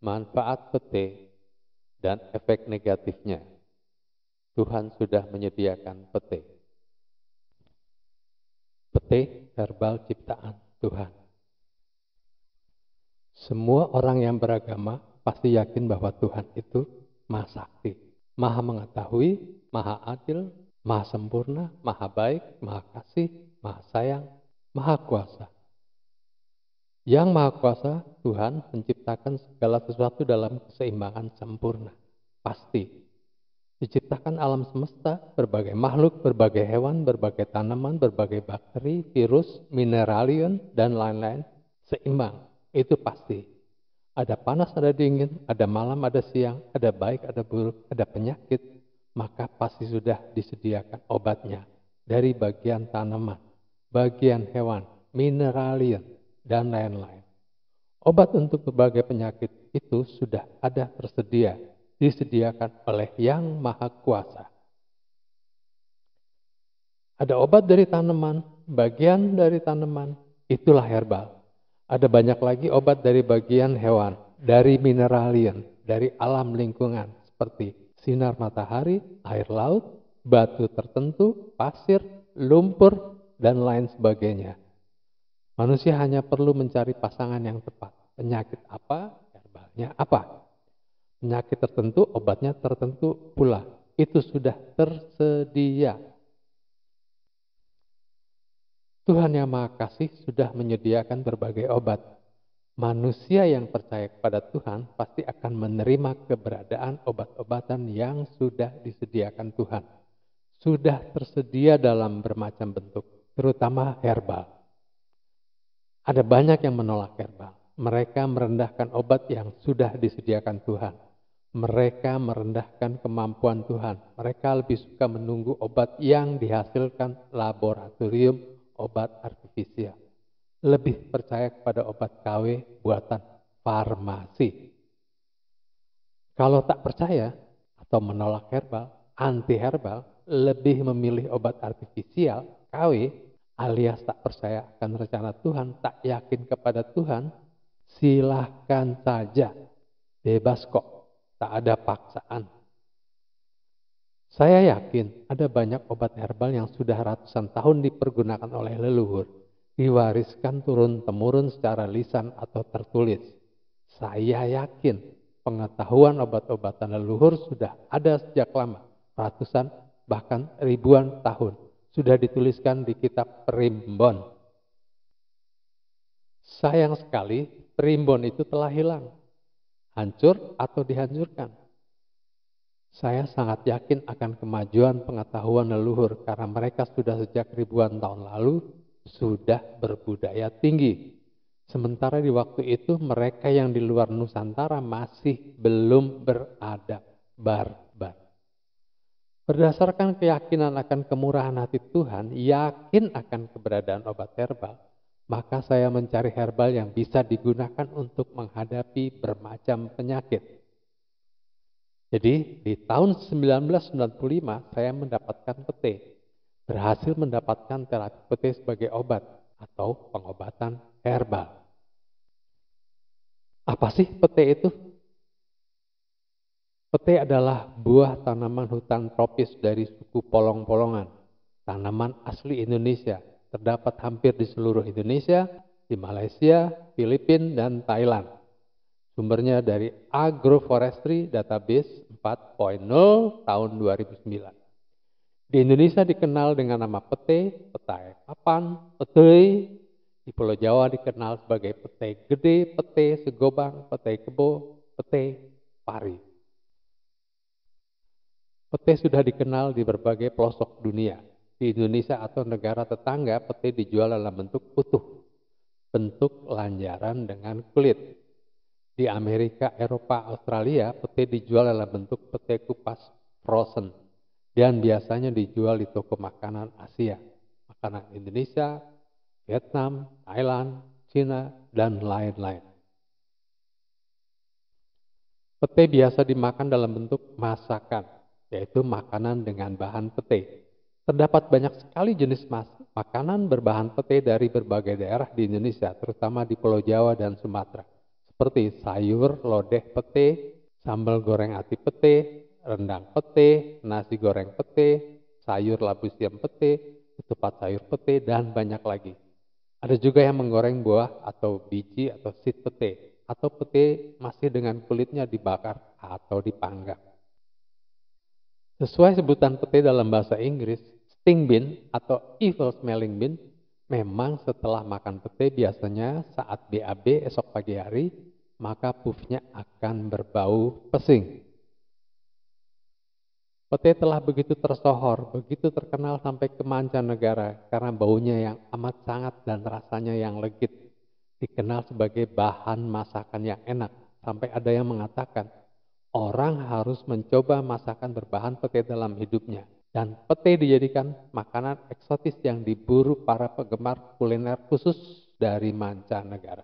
manfaat pete dan efek negatifnya. Tuhan sudah menyediakan pete. Pete herbal ciptaan Tuhan. Semua orang yang beragama pasti yakin bahwa Tuhan itu Maha Sakti, Maha mengetahui, Maha adil, Maha sempurna, Maha baik, Maha kasih, Maha sayang, Maha kuasa. Yang Maha Kuasa, Tuhan menciptakan segala sesuatu dalam keseimbangan sempurna. Pasti. Diciptakan alam semesta, berbagai makhluk, berbagai hewan, berbagai tanaman, berbagai bakteri, virus, mineralium, dan lain-lain. Seimbang. Itu pasti. Ada panas, ada dingin, ada malam, ada siang, ada baik, ada buruk, ada penyakit. Maka pasti sudah disediakan obatnya. Dari bagian tanaman, bagian hewan, mineralium, dan lain-lain. Obat untuk berbagai penyakit itu sudah ada tersedia, disediakan oleh Yang Maha Kuasa. Ada obat dari tanaman, bagian dari tanaman, itulah herbal. Ada banyak lagi obat dari bagian hewan, dari mineralium, dari alam lingkungan, seperti sinar matahari, air laut, batu tertentu, pasir, lumpur, dan lain sebagainya. Manusia hanya perlu mencari pasangan yang tepat. Penyakit apa, herbalnya apa. Penyakit tertentu, obatnya tertentu pula. Itu sudah tersedia. Tuhan Yang Maha Kasih sudah menyediakan berbagai obat. Manusia yang percaya kepada Tuhan pasti akan menerima keberadaan obat-obatan yang sudah disediakan Tuhan. Sudah tersedia dalam bermacam bentuk, terutama herbal. Ada banyak yang menolak herbal. Mereka merendahkan obat yang sudah disediakan Tuhan. Mereka merendahkan kemampuan Tuhan. Mereka lebih suka menunggu obat yang dihasilkan laboratorium, obat artifisial. Lebih percaya kepada obat KW buatan farmasi. Kalau tak percaya atau menolak herbal, anti herbal, lebih memilih obat artifisial, KW, alias tak percaya akan rencana Tuhan, tak yakin kepada Tuhan, silahkan saja. Bebas kok, tak ada paksaan. Saya yakin ada banyak obat herbal yang sudah ratusan tahun dipergunakan oleh leluhur, diwariskan turun-temurun secara lisan atau tertulis. Saya yakin pengetahuan obat-obatan leluhur sudah ada sejak lama, ratusan bahkan ribuan tahun. Sudah dituliskan di kitab Primbon. Sayang sekali, Primbon itu telah hilang, hancur atau dihancurkan. Saya sangat yakin akan kemajuan pengetahuan leluhur karena mereka sudah sejak ribuan tahun lalu sudah berbudaya tinggi. Sementara di waktu itu mereka yang di luar Nusantara masih belum beradab barbar. Berdasarkan keyakinan akan kemurahan hati Tuhan, yakin akan keberadaan obat herbal, maka saya mencari herbal yang bisa digunakan untuk menghadapi bermacam penyakit. Jadi di tahun 1995 saya mendapatkan pete, berhasil mendapatkan terapi pete sebagai obat atau pengobatan herbal. Apa sih pete itu? Pete adalah buah tanaman hutan tropis dari suku polong-polongan. Tanaman asli Indonesia, terdapat hampir di seluruh Indonesia, di Malaysia, Filipina, dan Thailand. Sumbernya dari Agroforestry Database 4.0 tahun 2009. Di Indonesia dikenal dengan nama pete, petai papan, petei. Di Pulau Jawa dikenal sebagai pete gede, pete segobang, pete kebo, pete pari. Pete sudah dikenal di berbagai pelosok dunia. Di Indonesia atau negara tetangga, pete dijual dalam bentuk utuh, bentuk lanjaran dengan kulit. Di Amerika, Eropa, Australia, pete dijual dalam bentuk pete kupas frozen. Dan biasanya dijual di toko makanan Asia, makanan Indonesia, Vietnam, Thailand, Cina, dan lain-lain. Pete biasa dimakan dalam bentuk masakan, yaitu makanan dengan bahan pete. Terdapat banyak sekali jenis makanan berbahan pete dari berbagai daerah di Indonesia, terutama di Pulau Jawa dan Sumatera. seperti sayur lodeh pete, sambal goreng ati pete, rendang pete, nasi goreng pete, sayur labu siam pete, ketupat sayur pete, dan banyak lagi. Ada juga yang menggoreng buah atau biji atau seed pete, atau pete masih dengan kulitnya dibakar atau dipanggang. Sesuai sebutan pete dalam bahasa Inggris, sting bean atau evil smelling bean, memang setelah makan pete biasanya saat BAB esok pagi hari, maka puffnya akan berbau pesing. Pete telah begitu tersohor, begitu terkenal sampai ke mancanegara karena baunya yang amat sangat dan rasanya yang legit. Dikenal sebagai bahan masakan yang enak, sampai ada yang mengatakan orang harus mencoba masakan berbahan pete dalam hidupnya. Dan pete dijadikan makanan eksotis yang diburu para penggemar kuliner khusus dari mancanegara.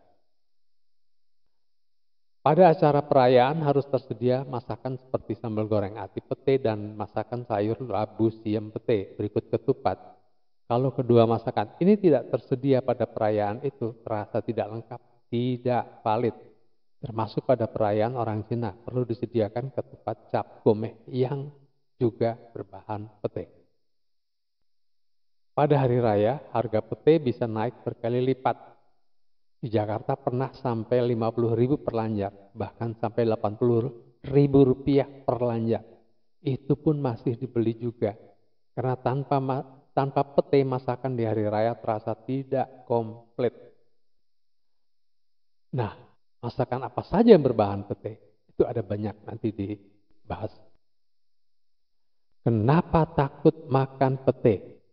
Pada acara perayaan harus tersedia masakan seperti sambal goreng ati pete dan masakan sayur labu siam pete berikut ketupat. Kalau kedua masakan ini tidak tersedia pada perayaan itu, terasa tidak lengkap, tidak valid. Termasuk pada perayaan orang Cina, perlu disediakan ketupat cap gomeh yang juga berbahan pete. Pada hari raya, harga pete bisa naik berkali lipat. Di Jakarta pernah sampai 50.000 per lanjar, bahkan sampai 80.000 rupiah per lanjar. Itu pun masih dibeli juga, karena tanpa pete masakan di hari raya terasa tidak komplit. Nah, masakan apa saja yang berbahan pete? Itu ada banyak, nanti dibahas. Kenapa takut makan pete?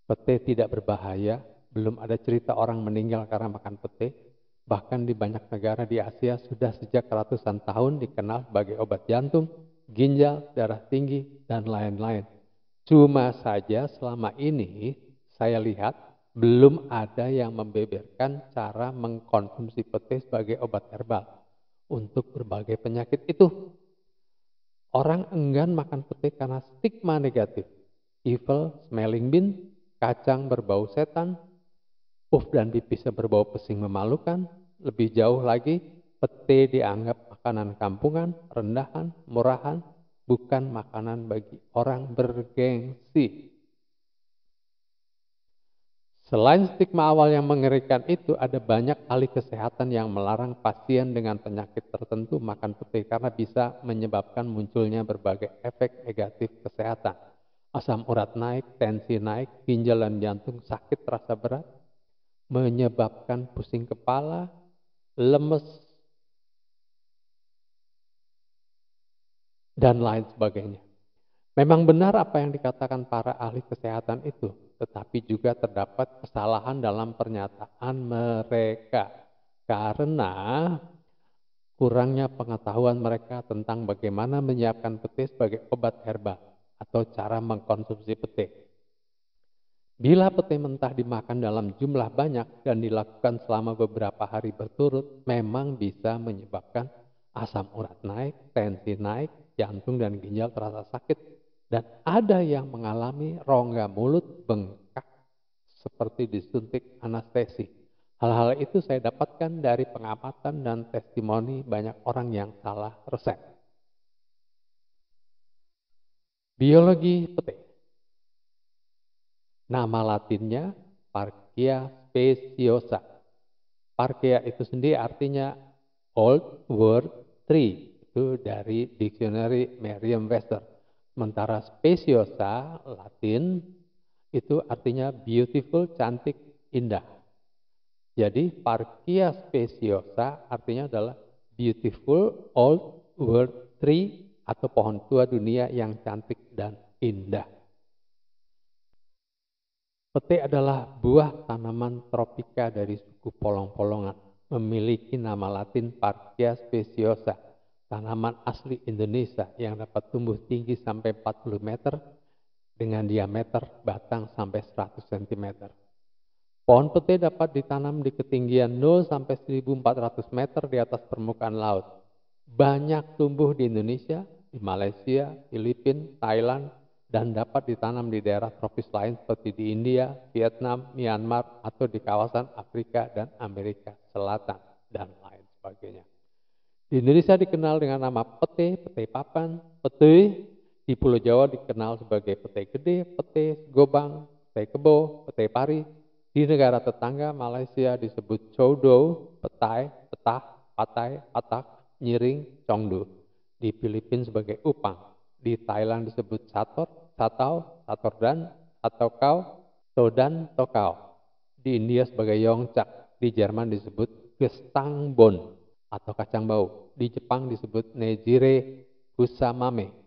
Pete tidak berbahaya, belum ada cerita orang meninggal karena makan pete. Bahkan di banyak negara di Asia sudah sejak ratusan tahun dikenal sebagai obat jantung, ginjal, darah tinggi, dan lain-lain. Cuma saja selama ini saya lihat belum ada yang membeberkan cara mengkonsumsi pete sebagai obat herbal untuk berbagai penyakit itu. Orang enggan makan pete karena stigma negatif. Evil smelling bean, kacang berbau setan, puff dan pipis berbau pesing memalukan. Lebih jauh lagi, pete dianggap makanan kampungan, rendahan, murahan, bukan makanan bagi orang bergengsi. Selain stigma awal yang mengerikan itu, ada banyak ahli kesehatan yang melarang pasien dengan penyakit tertentu makan pete karena bisa menyebabkan munculnya berbagai efek negatif kesehatan. Asam urat naik, tensi naik, ginjal dan jantung sakit terasa berat, menyebabkan pusing kepala, lemes, dan lain sebagainya. Memang benar apa yang dikatakan para ahli kesehatan itu, tetapi juga terdapat kesalahan dalam pernyataan mereka karena kurangnya pengetahuan mereka tentang bagaimana menyiapkan pete sebagai obat herbal atau cara mengkonsumsi pete. Bila pete mentah dimakan dalam jumlah banyak dan dilakukan selama beberapa hari berturut, memang bisa menyebabkan asam urat naik, tensi naik, jantung dan ginjal terasa sakit, dan ada yang mengalami rongga mulut bengkak seperti disuntik anestesi. Hal-hal itu saya dapatkan dari pengamatan dan testimoni banyak orang yang salah resep. Biologi pete. Nama latinnya Parkia speciosa. Parkia itu sendiri artinya Old World Tree. Itu dari dictionary Merriam-Webster. Sementara speciosa Latin itu artinya beautiful, cantik, indah. Jadi Parkia speciosa artinya adalah beautiful old world tree atau pohon tua dunia yang cantik dan indah. Pete adalah buah tanaman tropika dari suku polong-polongan. Memiliki nama latin Parkia speciosa, tanaman asli Indonesia yang dapat tumbuh tinggi sampai 40 meter dengan diameter batang sampai 100 cm. Pohon pete dapat ditanam di ketinggian 0 sampai 1.400 meter di atas permukaan laut. Banyak tumbuh di Indonesia, di Malaysia, Filipina, Thailand, dan dapat ditanam di daerah tropis lain seperti di India, Vietnam, Myanmar, atau di kawasan Afrika dan Amerika Selatan. dan lain sebagainya. Di Indonesia dikenal dengan nama pete, pete papan, pete. Di Pulau Jawa dikenal sebagai pete gede, pete gobang, pete kebo, pete pari. Di negara tetangga Malaysia disebut codo, petai, petah, patai, patak, nyiring, congdu. Di Filipina sebagai upang. Di Thailand disebut sator, satau, satordan, satokau, todan, tokau. Di India sebagai yongcak. Di Jerman disebut gestangbon atau kacang bau. Di Jepang disebut nejire kusamame.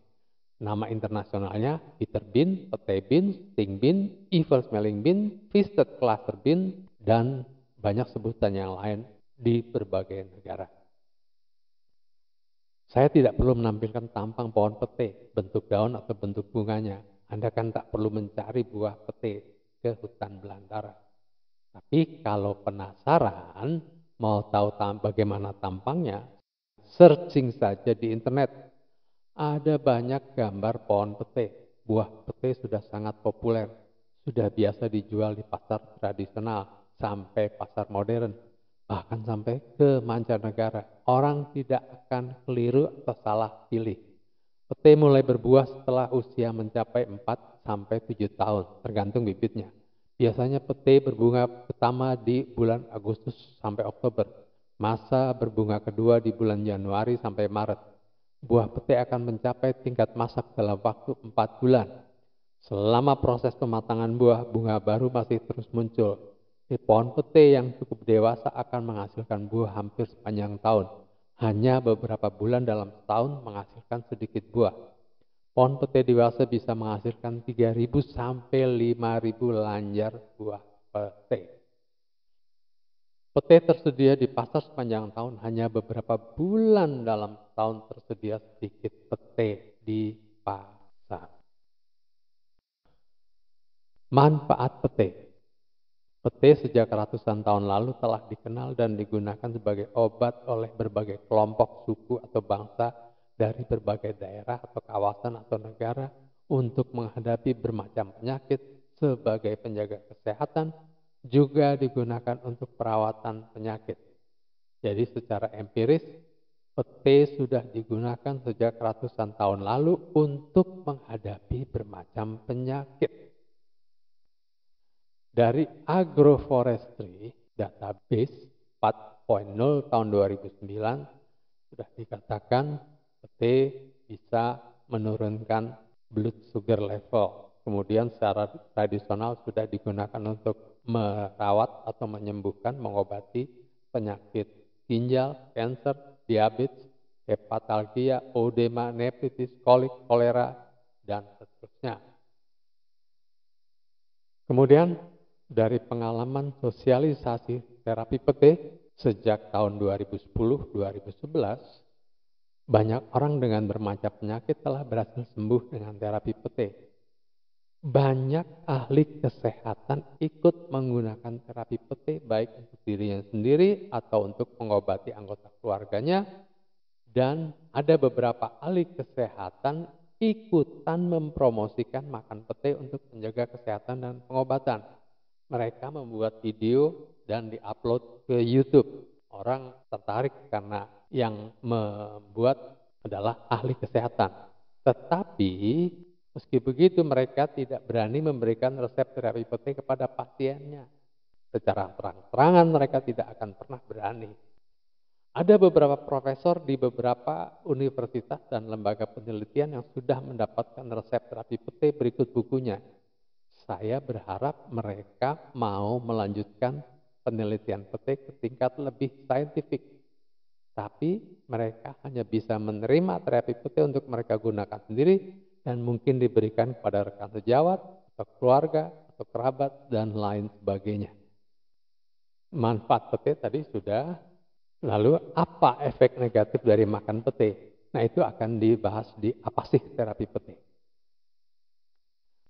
Nama internasionalnya bitter bean, pete bean, sting bean, evil smelling bean, twisted cluster bean, dan banyak sebutan yang lain di berbagai negara. Saya tidak perlu menampilkan tampang pohon pete, bentuk daun atau bentuk bunganya. Anda kan tak perlu mencari buah pete ke hutan belantara. Tapi kalau penasaran, mau tahu bagaimana tampangnya, searching saja di internet. Ada banyak gambar pohon pete. Buah pete sudah sangat populer. Sudah biasa dijual di pasar tradisional sampai pasar modern. Bahkan sampai ke mancanegara. Orang tidak akan keliru atau salah pilih. Pete mulai berbuah setelah usia mencapai 4 sampai 7 tahun, tergantung bibitnya. Biasanya pete berbunga pertama di bulan Agustus sampai Oktober. Masa berbunga kedua di bulan Januari sampai Maret. Buah pete akan mencapai tingkat masak dalam waktu 4 bulan. Selama proses pematangan buah, bunga baru masih terus muncul. Di pohon pete yang cukup dewasa akan menghasilkan buah hampir sepanjang tahun. Hanya beberapa bulan dalam setahun menghasilkan sedikit buah. Pohon pete dewasa bisa menghasilkan 3.000 sampai 5.000 lanjar buah pete. Pete tersedia di pasar sepanjang tahun, hanya beberapa bulan dalam tahun tersedia sedikit pete di pasar. Manfaat pete. Pete sejak ratusan tahun lalu telah dikenal dan digunakan sebagai obat oleh berbagai kelompok, suku, atau bangsa dari berbagai daerah atau kawasan atau negara untuk menghadapi bermacam penyakit sebagai penjaga kesehatan, juga digunakan untuk perawatan penyakit. Jadi secara empiris, pete sudah digunakan sejak ratusan tahun lalu untuk menghadapi bermacam penyakit. Dari Agroforestry Database 4.0 tahun 2009 sudah dikatakan pete bisa menurunkan blood sugar level. Kemudian secara tradisional sudah digunakan untuk merawat atau menyembuhkan, mengobati penyakit ginjal, kanker, diabetes, hepatalgia, odema, nefritis, kolik, kolera, dan seterusnya. Kemudian dari pengalaman sosialisasi terapi pete sejak tahun 2010-2011, banyak orang dengan bermacam penyakit telah berhasil sembuh dengan terapi pete. Banyak ahli kesehatan ikut menggunakan terapi pete baik untuk dirinya sendiri atau untuk mengobati anggota keluarganya. Dan ada beberapa ahli kesehatan ikutan mempromosikan makan pete untuk menjaga kesehatan dan pengobatan. Mereka membuat video dan diupload ke YouTube. Orang tertarik karena yang membuat adalah ahli kesehatan. Tetapi meski begitu mereka tidak berani memberikan resep terapi pete kepada pasiennya. Secara terang-terangan mereka tidak akan pernah berani. Ada beberapa profesor di beberapa universitas dan lembaga penelitian yang sudah mendapatkan resep terapi pete berikut bukunya. Saya berharap mereka mau melanjutkan penelitian pete ke tingkat lebih saintifik. Tapi mereka hanya bisa menerima terapi pete untuk mereka gunakan sendiri dan mungkin diberikan kepada rekan sejawat atau keluarga atau kerabat dan lain sebagainya. Manfaat pete tadi sudah. Lalu apa efek negatif dari makan pete? Nah itu akan dibahas di apa sih terapi pete.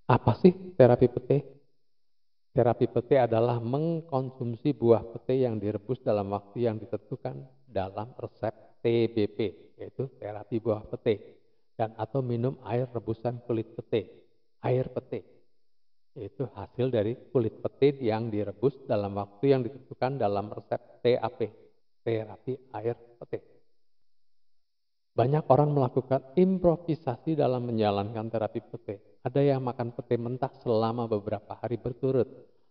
Apa sih terapi pete? Terapi pete adalah mengkonsumsi buah pete yang direbus dalam waktu yang ditentukan dalam resep TBP, yaitu terapi buah pete, dan atau minum air rebusan kulit pete, air pete, yaitu hasil dari kulit pete yang direbus dalam waktu yang ditentukan dalam resep TAP, terapi air pete. Banyak orang melakukan improvisasi dalam menjalankan terapi pete. Ada yang makan pete mentah selama beberapa hari berturut.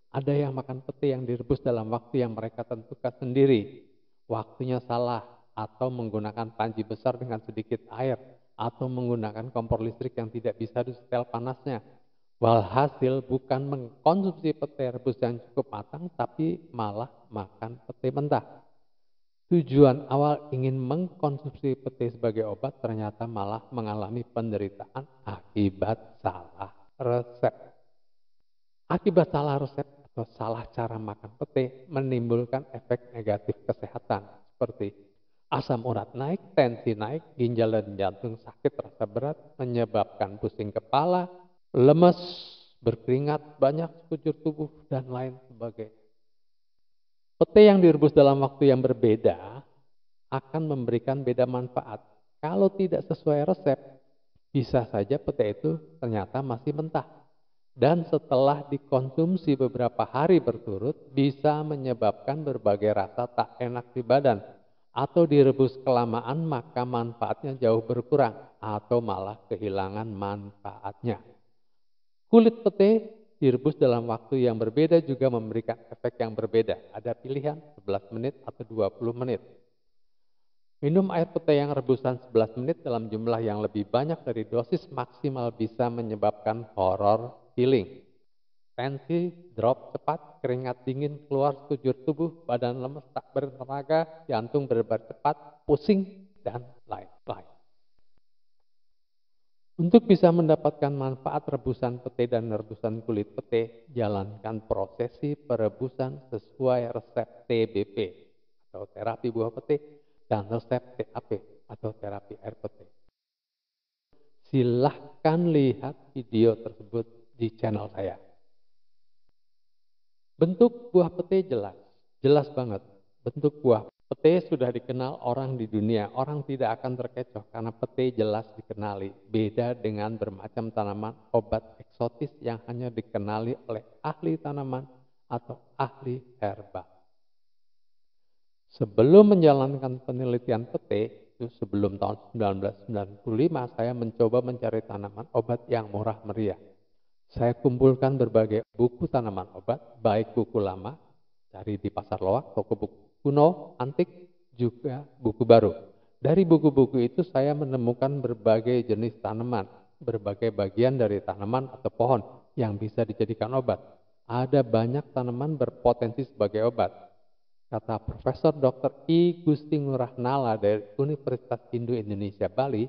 Ada yang makan pete yang direbus dalam waktu yang mereka tentukan sendiri. Waktunya salah, atau menggunakan panci besar dengan sedikit air, atau menggunakan kompor listrik yang tidak bisa disetel panasnya. Walhasil bukan mengkonsumsi pete rebus yang cukup matang, tapi malah makan pete mentah. Tujuan awal ingin mengkonsumsi pete sebagai obat ternyata malah mengalami penderitaan akibat salah resep. Akibat salah resep atau salah cara makan pete menimbulkan efek negatif kesehatan seperti asam urat naik, tensi naik, ginjal dan jantung sakit rasa berat, menyebabkan pusing kepala, lemes, berkeringat, banyak sekujur tubuh, dan lain sebagainya. Pete yang direbus dalam waktu yang berbeda akan memberikan beda manfaat. Kalau tidak sesuai resep, bisa saja pete itu ternyata masih mentah. Dan setelah dikonsumsi beberapa hari berturut, bisa menyebabkan berbagai rasa tak enak di badan. Atau direbus kelamaan, maka manfaatnya jauh berkurang, atau malah kehilangan manfaatnya. Kulit pete direbus dalam waktu yang berbeda juga memberikan efek yang berbeda. Ada pilihan 11 menit atau 20 menit. Minum air pete yang rebusan 11 menit dalam jumlah yang lebih banyak dari dosis maksimal bisa menyebabkan horror feeling. Tensi drop cepat, keringat dingin keluar sekujur tubuh, badan lemes tak bertenaga, jantung berdebar cepat, pusing, dan lain-lain. Untuk bisa mendapatkan manfaat rebusan pete dan rebusan kulit pete, jalankan prosesi perebusan sesuai resep TBP atau terapi buah pete dan resep TAP atau terapi air pete. Silahkan lihat video tersebut di channel saya. Bentuk buah pete jelas banget. Bentuk buah pete sudah dikenal orang di dunia. Orang tidak akan terkecoh karena pete jelas dikenali. Beda dengan bermacam tanaman obat eksotis yang hanya dikenali oleh ahli tanaman atau ahli herba. Sebelum menjalankan penelitian pete, itu sebelum tahun 1995, saya mencoba mencari tanaman obat yang murah meriah. Saya kumpulkan berbagai buku tanaman obat, baik buku lama, cari di pasar loak, toko buku kuno, antik, juga buku baru. Dari buku-buku itu saya menemukan berbagai jenis tanaman, berbagai bagian dari tanaman atau pohon yang bisa dijadikan obat. Ada banyak tanaman berpotensi sebagai obat. Kata Profesor Dr. I. Gusti Ngurah Nala dari Universitas Hindu Indonesia Bali,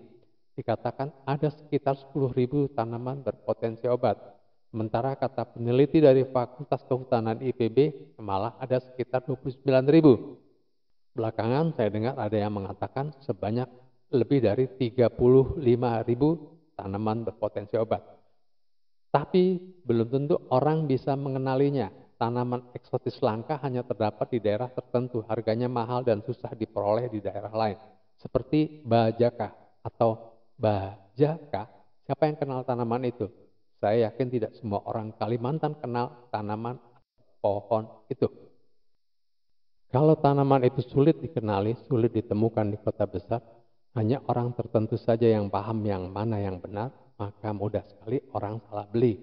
dikatakan ada sekitar 10.000 tanaman berpotensi obat. Sementara kata peneliti dari Fakultas Kehutanan IPB malah ada sekitar 29.000. Belakangan saya dengar ada yang mengatakan sebanyak lebih dari 35.000 tanaman berpotensi obat. Tapi belum tentu orang bisa mengenalinya. Tanaman eksotis langka hanya terdapat di daerah tertentu, harganya mahal dan susah diperoleh di daerah lain. Seperti bajaka atau bajaka. Siapa yang kenal tanaman itu? Saya yakin tidak semua orang Kalimantan kenal tanaman pohon itu. Kalau tanaman itu sulit dikenali, sulit ditemukan di kota besar, hanya orang tertentu saja yang paham yang mana yang benar, maka mudah sekali orang salah beli,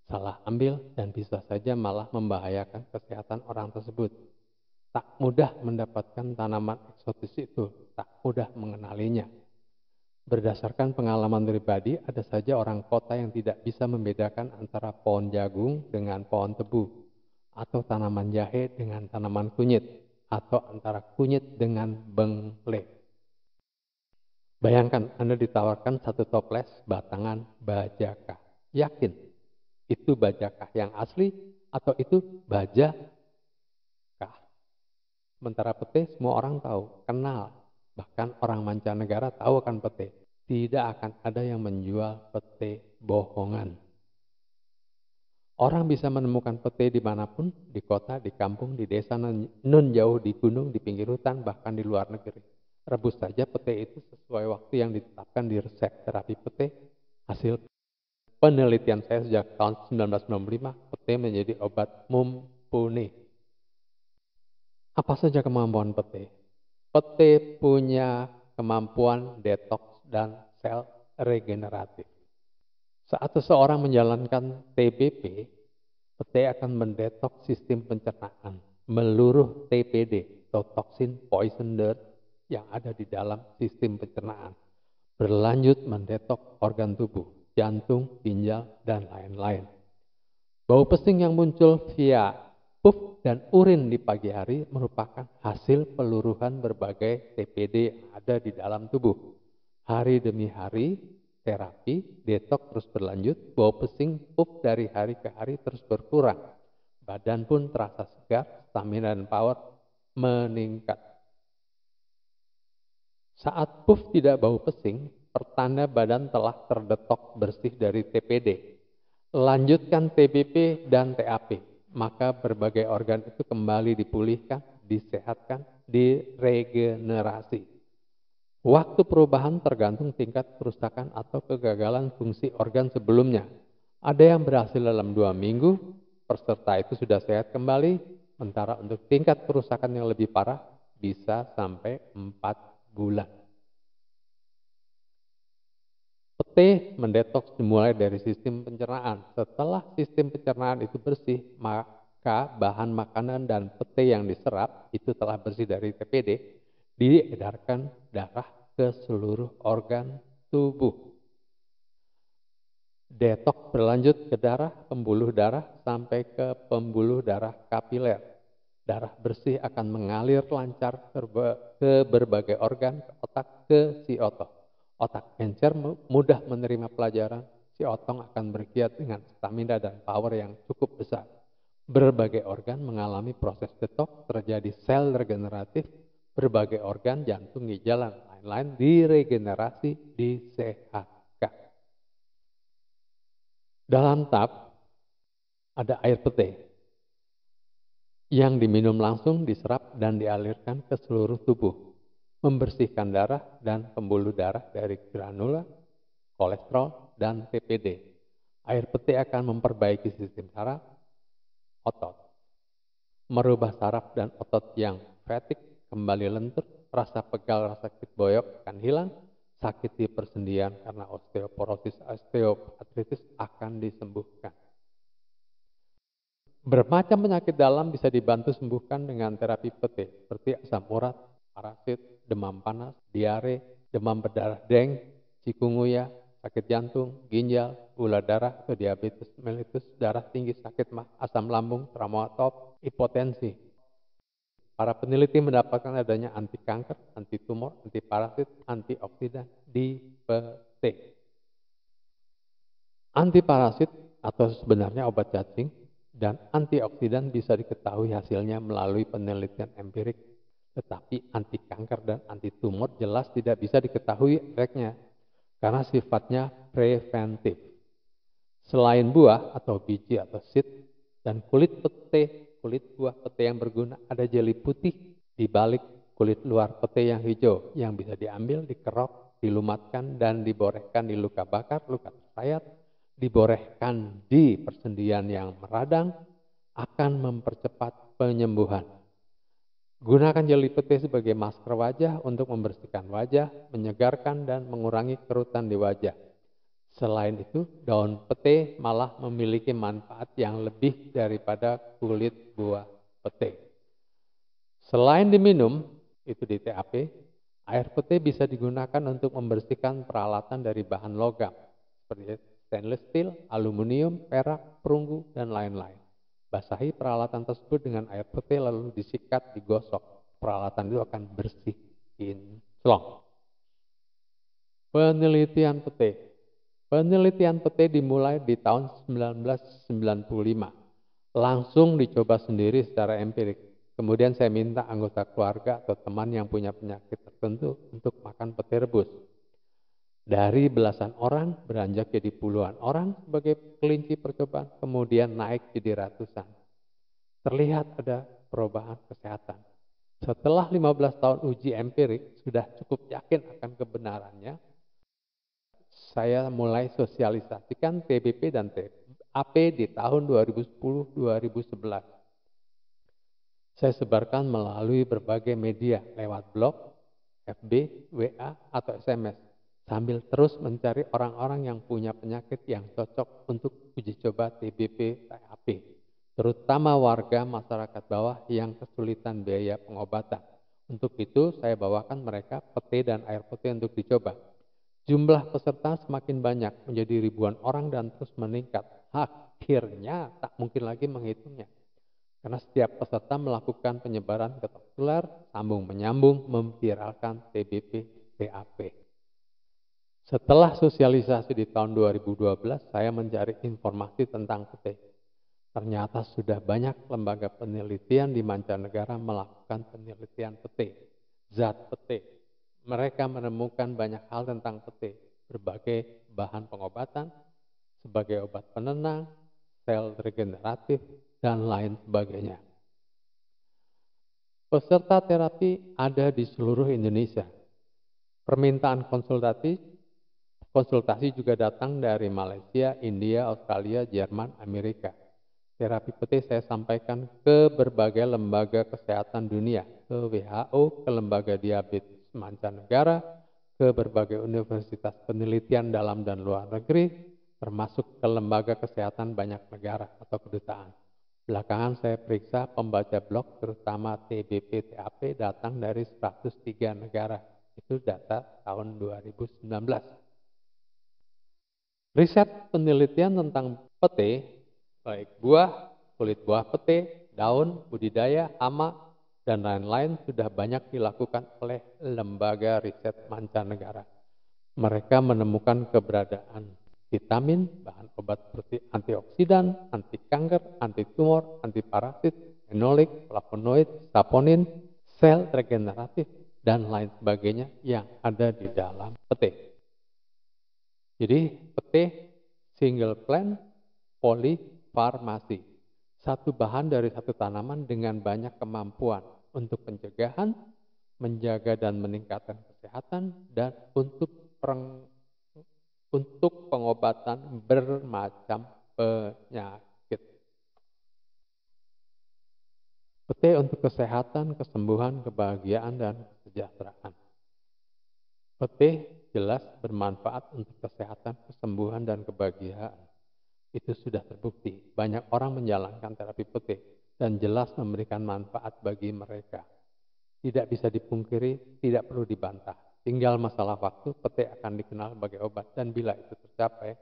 salah ambil, dan bisa saja malah membahayakan kesehatan orang tersebut. Tak mudah mendapatkan tanaman eksotis itu, tak mudah mengenalinya. Berdasarkan pengalaman pribadi, ada saja orang kota yang tidak bisa membedakan antara pohon jagung dengan pohon tebu, atau tanaman jahe dengan tanaman kunyit, atau antara kunyit dengan bengle. Bayangkan Anda ditawarkan satu toples batangan bajaka. Yakin itu bajaka yang asli atau itu bajaka? Sementara pete semua orang tahu, kenal. Bahkan orang mancanegara tahu akan pete. Tidak akan ada yang menjual pete bohongan. Orang bisa menemukan pete dimanapun, di kota, di kampung, di desa, non jauh, di gunung, di pinggir hutan, bahkan di luar negeri. Rebus saja pete itu sesuai waktu yang ditetapkan di resep terapi pete. Hasil penelitian saya sejak tahun 1995, pete menjadi obat mumpuni. Apa saja kemampuan pete? pete punya kemampuan detoks dan sel regeneratif. Saat seseorang menjalankan TBP, pete akan mendetoks sistem pencernaan, meluruh TPD atau toxin poison dirt yang ada di dalam sistem pencernaan. Berlanjut mendetok organ tubuh, jantung, ginjal, dan lain-lain. Bau pesing yang muncul via puff dan urin di pagi hari merupakan hasil peluruhan berbagai TPD yang ada di dalam tubuh. Hari demi hari, terapi, detok terus berlanjut, bau pesing puff dari hari ke hari terus berkurang. Badan pun terasa segar, stamina dan power meningkat. Saat puff tidak bau pesing, pertanda badan telah terdetok bersih dari TPD. Lanjutkan TBP dan TAP, maka berbagai organ itu kembali dipulihkan, disehatkan, diregenerasi. Waktu perubahan tergantung tingkat kerusakan atau kegagalan fungsi organ sebelumnya. Ada yang berhasil dalam 2 minggu, peserta itu sudah sehat kembali, sementara untuk tingkat kerusakan yang lebih parah bisa sampai 4 bulan. Pete mendetoks dimulai dari sistem pencernaan. Setelah sistem pencernaan itu bersih, maka bahan makanan dan pete yang diserap itu telah bersih dari TPD, diedarkan darah ke seluruh organ tubuh. Detoks berlanjut ke darah, pembuluh darah sampai ke pembuluh darah kapiler. Darah bersih akan mengalir lancar ke berbagai organ, ke otak, ke si otot. Otak encer mudah menerima pelajaran, si otong akan bergiat dengan stamina dan power yang cukup besar. Berbagai organ mengalami proses detoks, terjadi sel regeneratif, berbagai organ, jantung, ginjal, dan lain-lain diregenerasi, disehatkan. Dalam tap ada air pete yang diminum langsung, diserap, dan dialirkan ke seluruh tubuh. Membersihkan darah dan pembuluh darah dari granula, kolesterol, dan TPD. Air pete akan memperbaiki sistem saraf, otot. Merubah saraf dan otot yang fatigue kembali lentur, rasa pegal, rasa sakit boyok akan hilang, sakit di persendian karena osteoporosis, osteoartritis akan disembuhkan. Bermacam penyakit dalam bisa dibantu sembuhkan dengan terapi pete, seperti asam urat, parasit, demam panas, diare, demam berdarah deng, cikungunya, sakit jantung, ginjal, gula darah atau diabetes mellitus, darah tinggi, sakit mah, asam lambung, traumatop, hipotensi. Para peneliti mendapatkan adanya anti kanker, anti tumor, anti parasit, antioksidan di pete. Anti parasit atau sebenarnya obat cacing dan antioksidan bisa diketahui hasilnya melalui penelitian empirik. Tetapi anti kanker dan anti tumor jelas tidak bisa diketahui efeknya karena sifatnya preventif. Selain buah atau biji atau seed dan kulit pete, kulit buah pete yang berguna, ada jeli putih di balik kulit luar pete yang hijau yang bisa diambil, dikerok, dilumatkan, dan diborehkan di luka bakar, luka tersayat, diborehkan di persendian yang meradang, akan mempercepat penyembuhan. Gunakan jeli pete sebagai masker wajah untuk membersihkan wajah, menyegarkan, dan mengurangi kerutan di wajah. Selain itu, daun pete malah memiliki manfaat yang lebih daripada kulit buah pete. Selain diminum, itu di TAP, air pete bisa digunakan untuk membersihkan peralatan dari bahan logam, seperti stainless steel, aluminium, perak, perunggu, dan lain-lain. Basahi peralatan tersebut dengan air putih lalu disikat, digosok. Peralatan itu akan bersih, kinclong. Penelitian pete. Penelitian pete dimulai di tahun 1995. Langsung dicoba sendiri secara empirik. Kemudian saya minta anggota keluarga atau teman yang punya penyakit tertentu untuk makan pete rebus. Dari belasan orang beranjak jadi puluhan orang sebagai kelinci percobaan, kemudian naik jadi ratusan. Terlihat ada perubahan kesehatan. Setelah 15 tahun uji empirik, sudah cukup yakin akan kebenarannya, saya mulai sosialisasikan TBP dan TAP di tahun 2010-2011. Saya sebarkan melalui berbagai media lewat blog, FB, WA, atau SMS, sambil terus mencari orang-orang yang punya penyakit yang cocok untuk uji coba TBP TAP, terutama warga masyarakat bawah yang kesulitan biaya pengobatan. Untuk itu, saya bawakan mereka pete dan air putih untuk dicoba. Jumlah peserta semakin banyak, menjadi ribuan orang dan terus meningkat. Akhirnya tak mungkin lagi menghitungnya. Karena setiap peserta melakukan penyebaran ke tular, sambung menyambung, memviralkan TBP TAP. Setelah sosialisasi di tahun 2012, saya mencari informasi tentang pete. Ternyata sudah banyak lembaga penelitian di mancanegara melakukan penelitian pete, zat pete. Mereka menemukan banyak hal tentang pete, berbagai bahan pengobatan, sebagai obat penenang, sel regeneratif, dan lain sebagainya. Peserta terapi ada di seluruh Indonesia. Permintaan konsultasi juga datang dari Malaysia, India, Australia, Jerman, Amerika. Terapi pete saya sampaikan ke berbagai lembaga kesehatan dunia, ke WHO, ke lembaga diabetes mancanegara, ke berbagai universitas penelitian dalam dan luar negeri, termasuk ke lembaga kesehatan banyak negara atau kedutaan. Belakangan saya periksa pembaca blog terutama TBP TAP datang dari 103 negara. Itu data tahun 2019. Riset penelitian tentang pete, baik buah, kulit buah pete, daun, budidaya, hama, dan lain-lain sudah banyak dilakukan oleh lembaga riset mancanegara. Mereka menemukan keberadaan vitamin, bahan obat seperti antioksidan, anti kanker, anti tumor, anti parasit, fenolik, flavonoid, saponin, sel regeneratif, dan lain sebagainya yang ada di dalam pete. Jadi pete single plant polifarmasi, satu bahan dari satu tanaman dengan banyak kemampuan untuk pencegahan, menjaga dan meningkatkan kesehatan, dan untuk pengobatan bermacam penyakit. Pete untuk kesehatan, kesembuhan, kebahagiaan, dan kesejahteraan. Pete jelas bermanfaat untuk kesehatan, kesembuhan, dan kebahagiaan. Itu sudah terbukti. Banyak orang menjalankan terapi pete dan jelas memberikan manfaat bagi mereka. Tidak bisa dipungkiri, tidak perlu dibantah. Tinggal masalah waktu, pete akan dikenal sebagai obat. Dan bila itu tercapai,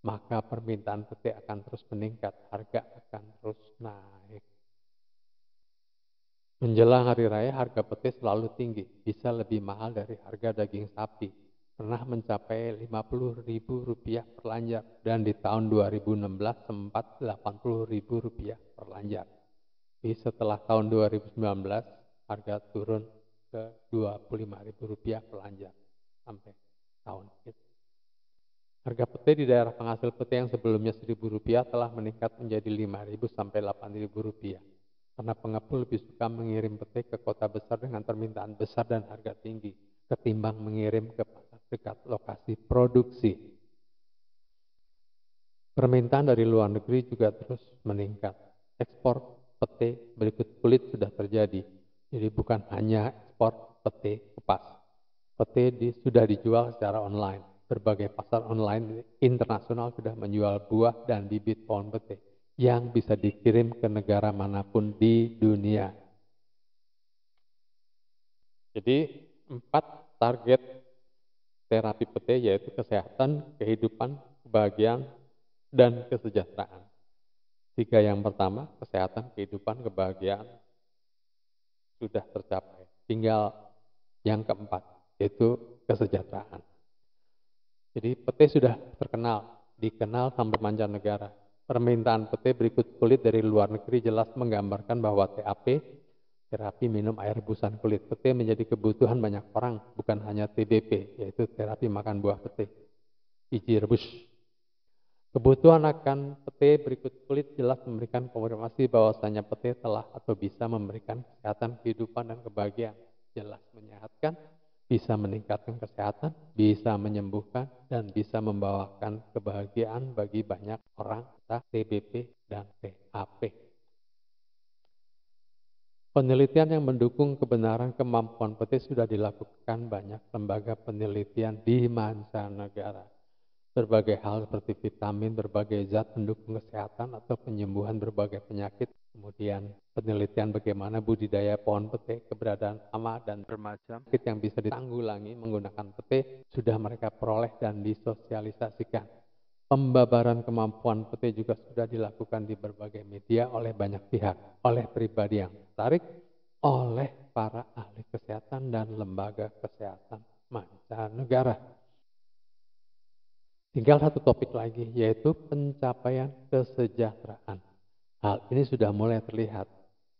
maka permintaan pete akan terus meningkat, harga akan terus naik. Menjelang hari raya, harga pete selalu tinggi, bisa lebih mahal dari harga daging sapi. Pernah mencapai Rp50.000 per lanjar, dan di tahun 2016 sempat Rp80.000 per lanjar. Tapi setelah tahun 2019, harga turun ke Rp25.000 per lanjar sampai tahun itu. Harga pete di daerah penghasil pete yang sebelumnya Rp1.000 telah meningkat menjadi Rp5.000 sampai Rp8.000. Karena pengepul lebih suka mengirim pete ke kota besar dengan permintaan besar dan harga tinggi ketimbang mengirim ke pasar dekat lokasi produksi. Permintaan dari luar negeri juga terus meningkat. Ekspor pete berikut kulit sudah terjadi. Jadi bukan hanya ekspor pete kepas. Pete sudah dijual secara online. Berbagai pasar online internasional sudah menjual buah dan bibit pohon pete yang bisa dikirim ke negara manapun di dunia. Jadi 4 target terapi pete yaitu kesehatan, kehidupan, kebahagiaan, dan kesejahteraan. 3 yang pertama, kesehatan, kehidupan, kebahagiaan sudah tercapai. Tinggal yang keempat, yaitu kesejahteraan. Jadi pete sudah dikenal sampai mancanegara. Permintaan pete berikut kulit dari luar negeri jelas menggambarkan bahwa TAP, terapi minum air rebusan kulit pete menjadi kebutuhan banyak orang, bukan hanya TBP, yaitu terapi makan buah pete, biji rebus. Kebutuhan akan pete berikut kulit jelas memberikan konfirmasi bahwasanya pete telah atau bisa memberikan kesehatan, kehidupan, dan kebahagiaan. Jelas menyehatkan, bisa meningkatkan kesehatan, bisa menyembuhkan, dan bisa membawakan kebahagiaan bagi banyak orang, entah TBP dan TAP. Penelitian yang mendukung kebenaran kemampuan pete sudah dilakukan banyak lembaga penelitian di mancanegara. Berbagai hal seperti vitamin, berbagai zat pendukung kesehatan atau penyembuhan berbagai penyakit. Kemudian penelitian bagaimana budidaya pohon pete, keberadaan hama dan bermacam penyakit yang bisa ditanggulangi menggunakan pete sudah mereka peroleh dan disosialisasikan. Pembabaran kemampuan pete juga sudah dilakukan di berbagai media oleh banyak pihak, oleh pribadi yang tertarik, oleh para ahli kesehatan dan lembaga kesehatan mancanegara. Tinggal satu topik lagi, yaitu pencapaian kesejahteraan. Hal ini sudah mulai terlihat.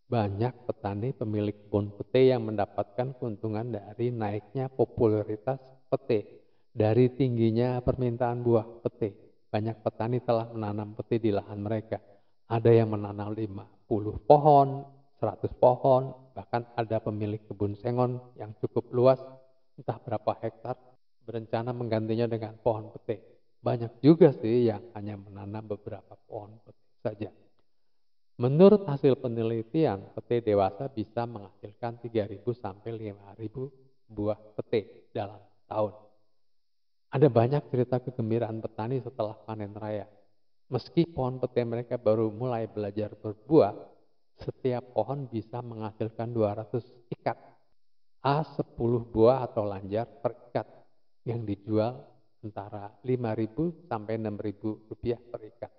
Banyak petani pemilik kebun pete yang mendapatkan keuntungan dari naiknya popularitas pete, dari tingginya permintaan buah pete. Banyak petani telah menanam pete di lahan mereka. Ada yang menanam 50 pohon, 100 pohon, bahkan ada pemilik kebun sengon yang cukup luas, entah berapa hektar, berencana menggantinya dengan pohon pete. Banyak juga sih yang hanya menanam beberapa pohon pete saja. Menurut hasil penelitian, pete dewasa bisa menghasilkan 3.000 sampai 5.000 buah pete dalam tahun. Ada banyak cerita kegembiraan petani setelah panen raya. Meski pohon pete mereka baru mulai belajar berbuah, setiap pohon bisa menghasilkan 200 ikat A10 buah atau lanjar per ikat yang dijual antara 5.000 sampai 6.000 rupiah per ikat.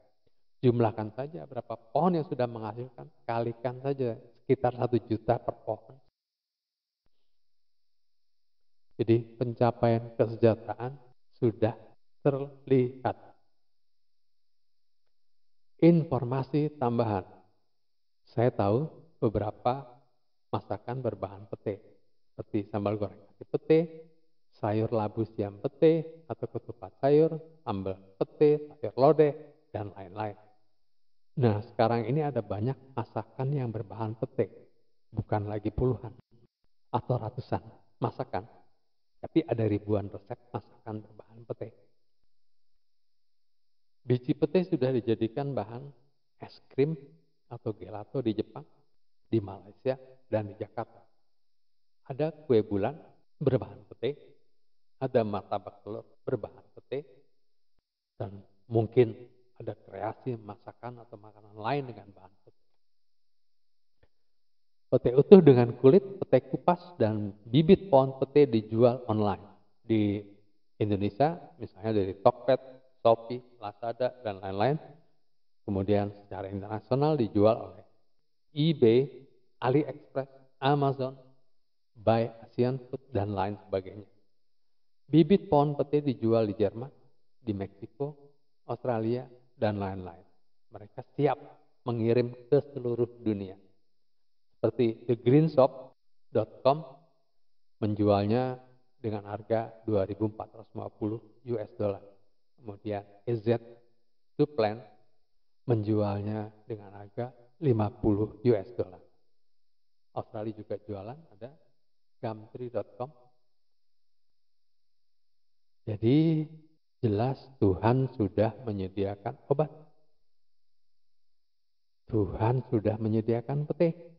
Jumlahkan saja berapa pohon yang sudah menghasilkan, kalikan saja sekitar 1 juta per pohon. Jadi pencapaian kesejahteraan sudah terlihat. Informasi tambahan. Saya tahu beberapa masakan berbahan pete, seperti sambal goreng kaki pete, sayur labu siam pete, atau ketupat sayur, sambal pete, sayur lodeh, dan lain-lain. Nah, sekarang ini ada banyak masakan yang berbahan pete, bukan lagi puluhan atau ratusan masakan, tapi ada ribuan resep masakan berbahan pete. Biji pete sudah dijadikan bahan es krim atau gelato di Jepang, di Malaysia, dan di Jakarta. Ada kue bulan berbahan pete, ada martabak telur berbahan pete, dan mungkin ada kreasi masakan atau makanan lain dengan bahan pete. Pete utuh dengan kulit, pete kupas, dan bibit pohon pete dijual online di Indonesia, misalnya dari Tokped, Shopee, Lazada, dan lain-lain. Kemudian secara internasional dijual oleh eBay, AliExpress, Amazon, Buy Asian Food, dan lain sebagainya. Bibit pohon pete dijual di Jerman, di Meksiko, Australia, dan lain-lain. Mereka siap mengirim ke seluruh dunia. Seperti thegreenshop.com menjualnya dengan harga 2.450 US dollar. Kemudian EZ2 Plant menjualnya dengan harga 50 US dollar. Australia juga jualan, ada gumtree.com. Jadi jelas Tuhan sudah menyediakan obat. Tuhan sudah menyediakan pete.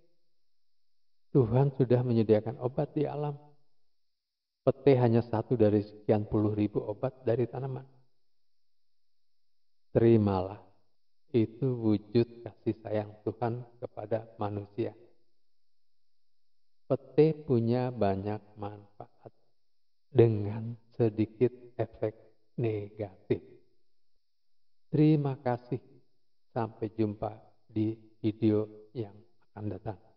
Tuhan sudah menyediakan obat di alam. Pete hanya satu dari sekian puluh ribu obat dari tanaman. Terimalah, itu wujud kasih sayang Tuhan kepada manusia. Pete punya banyak manfaat dengan sedikit efek negatif. Terima kasih. Sampai jumpa di video yang akan datang.